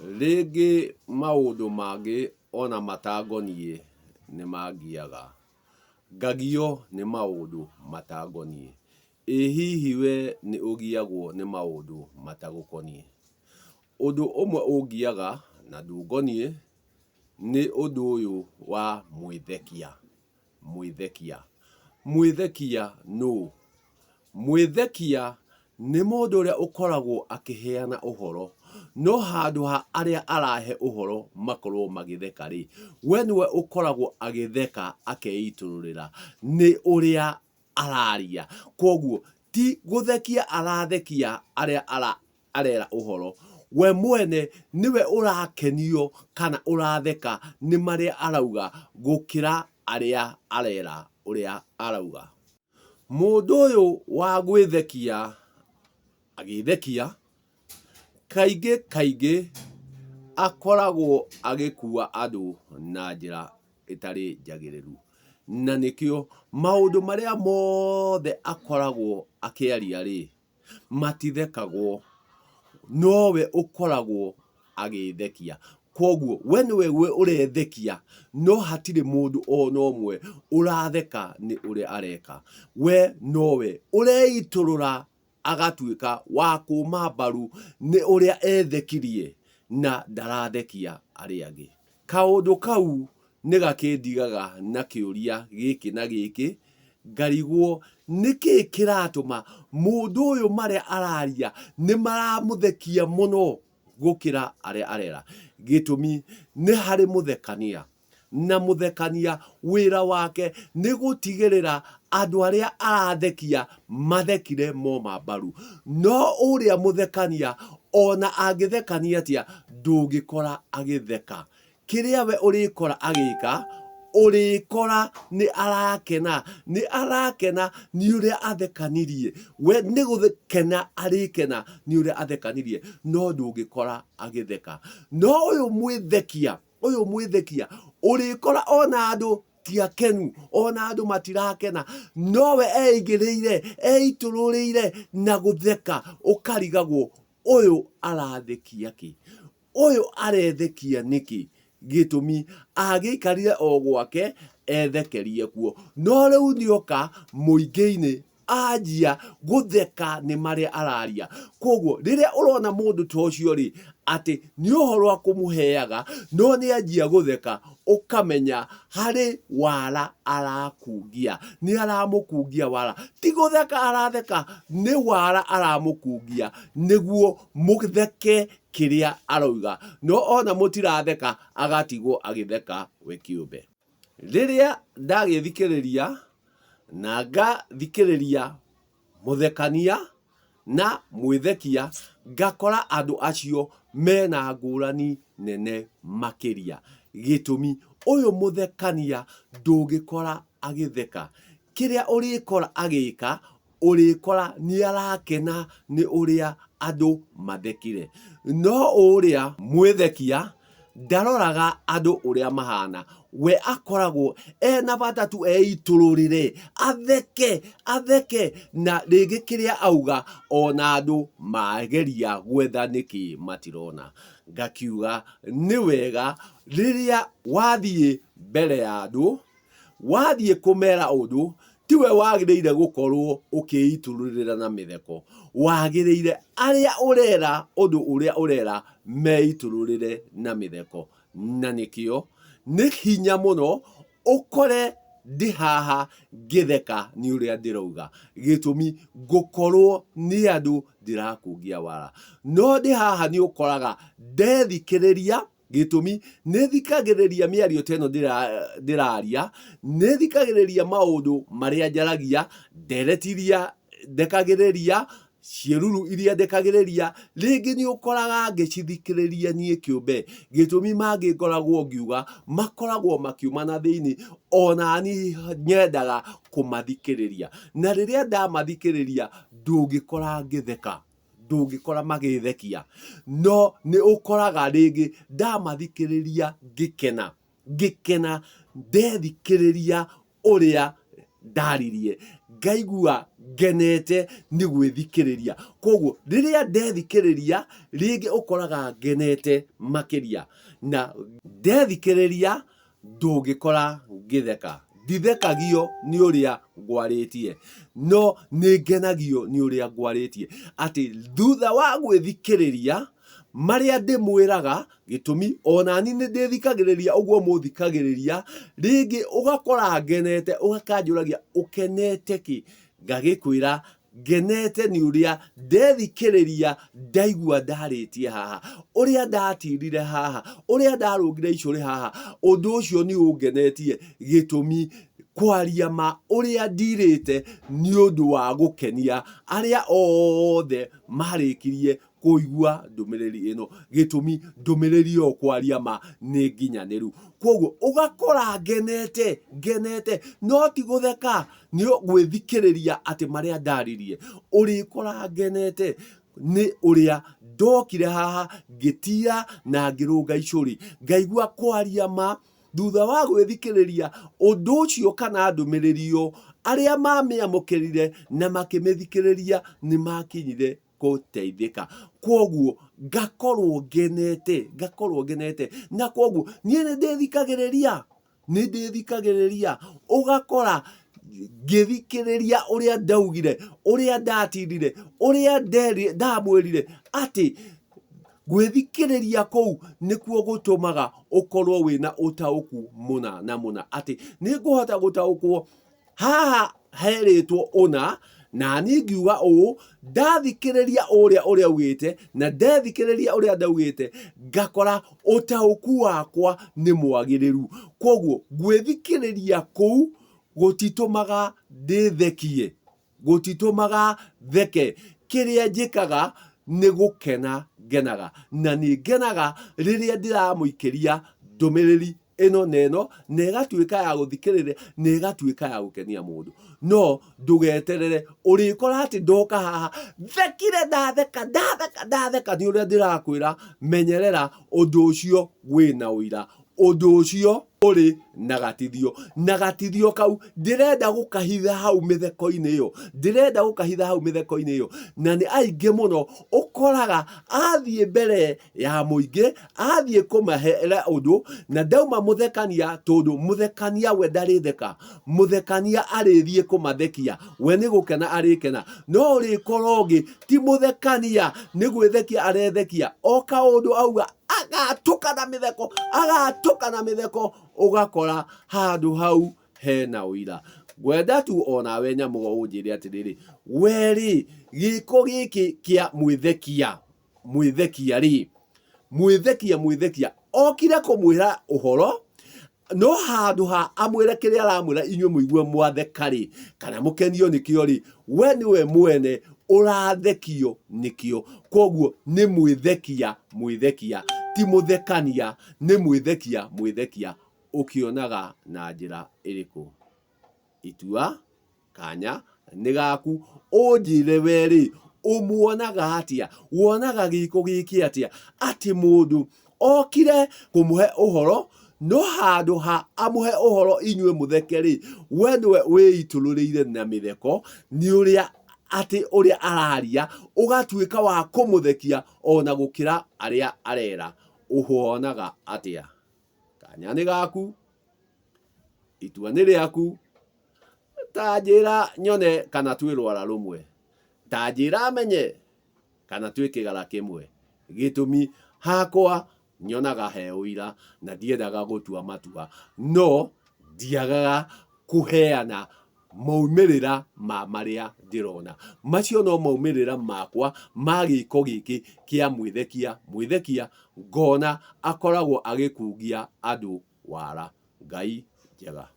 Rĩngĩ maũndũ mangĩ ona matangoniĩ nĩ mangiaga. Ngagio nĩ maũndũ matangoniĩ. Ĩ hihi we nĩ ũgiagwo nĩ maũndũ matagũkoniĩ? Ũndũ ũmwe ũngiaga na ndũngoniĩ nĩ ũndũ ũyũ wa mwĩthekia. Mwĩthekia. Mwĩthekia nũũ? Mwĩthekia nĩ mũndũ ũrĩa ũkoragwo akĩheana ũhoro, no handũ ha arĩa arahe ũhoro makorwo magĩtheka rĩ, we nĩwe ũkoragwo agĩtheka akeitũrũrĩra nĩ ũrĩa araria. Koguo ti gũthekia arathekia arĩa arera ũhoro, we mwene nĩwe ũrakenio kana ũratheka nĩ marĩa arauga gũkĩra arĩa arera ũrĩa arauga. Mũndũ ũyũ wa gwĩthekia agĩthekia, kaingĩ akoragwo agĩkua andũ na njĩra ĩtarĩ njagĩrĩru. Na nĩkĩo maũndũ marĩa mothe akoragwo akĩaria rĩ, matithekagwo, nowe ũkoragwo agĩthekia. Koguo we nĩwe ũrethekia, no hatirĩ mũndũ ona ũmwe ũratheka nĩ ũrĩa areka. We nowe ũreitũrũra agatuĩka wa kũũma mbaru nĩ ũrĩa ethekirie na ndarathekia arĩa angĩ. Kaũndũ kau nĩ gakĩndigaga na kĩũria gĩkĩ na gĩkĩ, ngarigwo nĩkĩĩ kĩratũma mũndũ ũyũ marĩa araria nĩ maramũthekia mũno gũkĩra arĩa arera. Gĩtũmi nĩ harĩ mũthekania, na mũthekania wĩra wake nĩ gũtigĩrĩra andũ arĩa arathekia mathekire moma mbaru. No ũrĩa mũthekania ona angĩthekania atĩa ndũngĩkora agĩtheka. Kĩrĩa we ũrĩkora agĩka, ũrĩkora nĩ arakena nĩ ũrĩa athekanirie. We nĩ gũkena arĩkena nĩ ũrĩa athekanirie, no ndũngĩkora agĩtheka. No ũyũ mwĩthekia ũrĩkora ona andũ ti akenu, ona andũ matirakena, nowe eigĩrĩire, eitũrũrĩire na gũtheka, ũkarigagwo ũyũ arathekia kĩ? Ũyũ arethekia nĩkĩ? Gĩtũmi agĩikarire o gwake ethekerie kuo, no rĩu nĩoka mũingĩ-inĩ anjia gũtheka nĩ marĩa araria. Koguo rĩrĩa ũrona mũndũ ta ũcio rĩ, atĩ nĩ ũhoro akũmũheaga, no nĩ anjia gũtheka, ũkamenya harĩ wara arakungia. Nĩ aramũkungia wara, ti gũtheka aratheka, nĩ wara aramũkungia nĩguo mũtheke kĩrĩa arauga. No ona mũtiratheka, agatigwo agĩtheka we kĩũmbe. Rĩrĩa ndagĩthikĩrĩria na ngathikĩrĩria mũthekania na mwĩthekia, ngakora andũ acio mena ngũrani nene makĩria. Gĩtũmi ũyũ mũthekania ndũngĩkora agĩtheka. Kĩrĩa ũrĩkora agĩka, ũrĩkora nĩ arakena nĩ ũrĩa andũ mathekire. No ũrĩa mwĩthekia ndaroraga andũ ũrĩa mahana, we akoragwo ena bata tu eitũrũrĩre, atheke, na rĩngĩ kĩrĩa auga ona andũ mageria gwetha nĩkĩ matirona. Ngakiuga nĩ wega rĩrĩa wathiĩ mbere ya andũ, wathiĩ kũmera ũndũ, tiwe wagĩrĩire gũkorwo ũkĩitũrũrĩra na mĩtheko. Wagĩrĩire arĩa ũrera ũndũ ũrĩa ũrera meitũrũrĩre na mĩtheko. Na nĩkĩo nĩ hinya mũno ũkore ndĩ haha ngĩtheka nĩ ũrĩa ndĩrauga. Gĩtũmi ngũkorwo nĩ andũ ndĩrakungia wara. No ndĩ haha nĩ ũkoraga ndethikĩrĩria. Gĩtũmi nĩ thikagĩrĩria mĩario teno ndĩraria, nĩ thikagĩrĩria maũndũ marĩa njaragia, ndereti iria ndekagĩrĩria, ciĩruru iria ndekagĩrĩria, rĩngĩ nĩ ũkoraga ngĩcithikĩrĩria niĩ kĩũmbe. Gĩtũmi mangĩkoragwo ngiuga makoragwo makiuma na thĩinĩ, ona niĩ nyendaga kũmathikĩrĩria. Na rĩrĩa ndamathikĩrĩria ndũngĩkora ngĩtheka, ndũngĩkora magĩthekia, no nĩ ũkoraga rĩngĩ ndamathikĩrĩria ngĩkena ndethikĩrĩria ũrĩa ndaririe, ngaigua ngenete nĩ gwĩthikĩrĩria. Koguo rĩrĩa ndethikĩrĩria rĩngĩ ũkoraga ngenete makĩria, na ndethikĩrĩria ndũngĩkora ngĩtheka. Ndithekagio nĩ ũrĩa ngwarĩtie, no nĩ ngenagio nĩ ũrĩa ngwarĩtie. Atĩ thutha wa gwĩthikĩrĩria marĩa ndĩmwĩraga, gĩtũmi onani nĩ ndĩthikagĩrĩria ũguo mũthikagĩrĩria, rĩngĩ ũgakora ngenete, ũgakanjũragia ũkenete kĩ? Ngagĩkwĩra ngenete nĩ ũrĩa ndethikĩrĩria, ndaigua ndarĩtie haha, ũrĩa ndatirire haha, ũrĩa ndarũngire icũrĩ haha, ũndũ ũcio nĩ ũngenetie. Gĩtũmi kwaria ma ũrĩa ndirĩte nĩ ũndũ wa gũkenia arĩa othe marĩkirie kũigua ndũmĩrĩri ĩno. Gĩtũmi ndũmĩrĩri ĩyo kwaria ma nĩ nginyanĩru. Koguo ũgakora ngenete no ti gũtheka, nĩ gwĩthikĩrĩria atĩ marĩa ndaririe. Ũrĩkora ngenete nĩ ũrĩa ndokire haha ngĩtira na ngĩrũnga icũrĩ, ngaigua kwaria ma thutha wa gwĩthikĩrĩria ũndũ ũcio kana ndũmĩrĩri ĩyo, arĩa mamĩamũkĩrire na makĩmĩthikĩrĩria nĩ makinyire gũteithĩka. Koguo ngakorwo ngenete, na koguo niĩ nĩ ndĩthikagĩrĩria, ũgakora ngĩthikĩrĩria ũrĩa ndaugire, ũrĩa ndatirire, ũrĩa ndamwĩrire. Atĩ gwĩthikĩrĩria kũu nĩkuo gũtũmaga ũkorwo wĩna ũtaũku mũna na mũna. Atĩ nĩ ngũhota gũtaũkwo haha herĩtwo ũna, na niĩ ngiuga ũũ, ndathikĩrĩria ũrĩa ugĩte na ndethikĩrĩria ũrĩa ndaugĩte, ngakora ũtaũku wakwa nĩ mwagĩrĩru. Koguo gwĩthikĩrĩria kũu gũtitũmaga ndĩthekie, gũtitũmaga theke. Kĩrĩa njĩkaga nĩ gũkena ngenaga, na nĩ ngenaga rĩrĩa ndĩramũikĩria ndũmĩrĩri ĩno na ĩno, na ĩgatuĩka ya gũthikĩrĩria, na ĩgatuĩka ya gũkenia mũndũ. No ndũgeterere, ũrĩkora atĩ ndoka haha thekire, ndatheka. Nĩ ũrĩa ndĩrakwĩra, menyerera ũndũ ũcio wĩna ũira, ũndũ ũcio ũrĩ na gatithio, na gatithio kau ndĩrenda gũkahitha hau mĩtheko-inĩ ĩyo. Na nĩ aingĩ mũno ũkoraga athiĩ mbere ya mũingĩ, athiĩ kũmahere ũndũ, na ndauma mũthekania, tondũ mũthekania we ndarĩtheka, mũthekania arĩthiĩ kũmathekia, we nĩ gũkena arĩkena. No ũrĩkora ũngĩ ti mũthekania, nĩ gwĩthekia arethekia, o kaũndũ auga agatuka na mĩtheko, ũgakora handũ hau hena ũira. Ngwenda tu onawe Nyamugo ũnjĩre atĩrĩrĩ, we-rĩ, gĩko gĩkĩ kĩa mwĩthekia okire kũmwĩra ũhoro, no handũ ha amwĩre kĩrĩa aramwĩra inyuĩ mũigue mwatheka-rĩ, kana mũkenio nĩkĩo-rĩ, we nĩwe mwene ũrathekio nĩkĩo. Koguo nĩ mwĩthekia, ti mũthekania, nĩ mwĩthekia. Ũkĩonaga na njĩra ĩrĩkũ? Itua kanya nĩ gaku, ũnjĩre we-rĩ, ũmuonaga atĩa? Wonaga gĩko gĩkĩ atĩa? Atĩ mũndũ okire kũmũhe ũhoro, no handũ ha amũhe ũhoro inyuĩ mũtheke-rĩ, we nĩwe wĩitũrũrĩire na mĩtheko, nĩ ũrĩa araria, ũgatuĩka wa kũmũthekia ona gũkĩra arĩa arera. Ũhonaga atĩa? Kanya nĩ gaku, itua nĩ rĩaku. Ta njĩra nyone kana twĩ rwara rũmwe, ta njĩra menye kana twĩ kĩgara kĩmwe. Gĩtũmi hakwa nyonaga he ũira, na ndiendaga gũtua matua, no ndiagaga kũheana maumĩrĩra ma marĩa ndĩrona. Macio no maumĩrĩra makwa ma gĩko gĩkĩ kĩa mwĩthekia, ngona akoragwo agĩkungia andũ wara. Ngai njega.